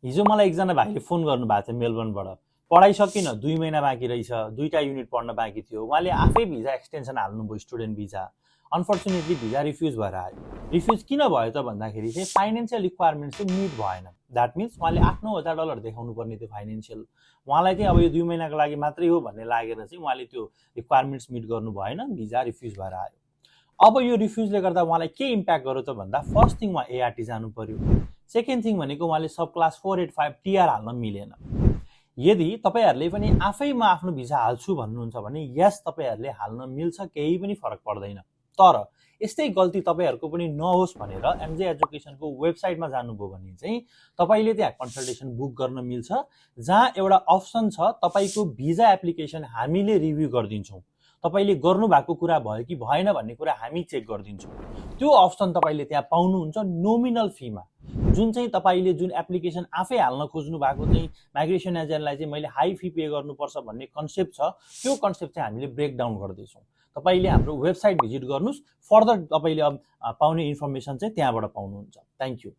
हिजो मलाई एकजना भाइले फोन गर्नु भएको थियो मेलबर्नबाट, पढाइ सकिन, 2 महिना बाँकी रहेछ, 2टा युनिट पढ्न बाँकी थियो। उहाँले आफै भिजा एक्सटेन्सन हाल्नुभयो, student visa. Unfortunately visa refuse भएर आयो। रिफ्युज किन भयो त भन्दाखेरि चाहिँ फाइनेन्सियल रिक्वायरमेन्ट चाहिँ मिट भएन। द्याट मिन्स उहाँले $8,000 देखाउनु पर्ने थियो फाइनेन्सियल। उहाँलाई चाहिँ अब यो 2 महिनाको लागि मात्रै हो भन्ने लागेर चाहिँ उहाँले त्यो रिक्वायरमेन्ट्स मिट गर्नु भएन, भिजा रिफ्युज भएर आयो। अब यो रिफ्युजले गर्दा उहाँलाई के इम्प्याक्ट गर्यो त भन्दा फर्स्ट थिङ उहाँ एआरटी जानु पर्यो। सेकेन्ड थिङ भनेको उहाँले सब क्लास 485 टिआर हाल्न मिलेन। यदि तपाईहरुले पनि आफैमा आफ्नो भिजा हाल्छु भन्नुहुन्छ भने यस तपाईहरुले हाल्न मिल्छ, केही पनि फरक पर्दैन। तर यस्तै गल्ती तपाईहरुको पनि नहोस् भनेर एमजे एजुकेसनको वेबसाइटमा जानुभयो भने चाहिँ तपाईले त्यहाँ कन्सल्टेसन बुक गर्न मिल्छ, जहाँ एउटा अप्सन छ तपाईको भिजा एप्लिकेसन हामीले रिभ्यू गर्दिन्छौं। तपाईले गर्नु भएको कुरा भयो कि भएन भन्ने कुरा हामी चेक गर्दिन्छौं। त्यो अप्सन तपाईले त्यहाँ पाउनुहुन्छ नोमिनल फीमा। जुन चाहिँ तपाईले जुन एप्लिकेसन आफै हाल्न खोज्नु भएको चाहिँ माइग्रेसन एजेन्टलाई चाहिँ मैले हाई फी पे गर्नुपर्छ भन्ने कन्सेप्ट छ, त्यो कन्सेप्ट चाहिँ हामीले ब्रेक डाउन गर्दैछौं। तपाईले हाम्रो वेबसाइट भिजिट गर्नुस्, फर्दर तपाईले पाउने इन्फर्मेसन चाहिँ त्यहाँबाट पाउनुहुन्छ। Thank you.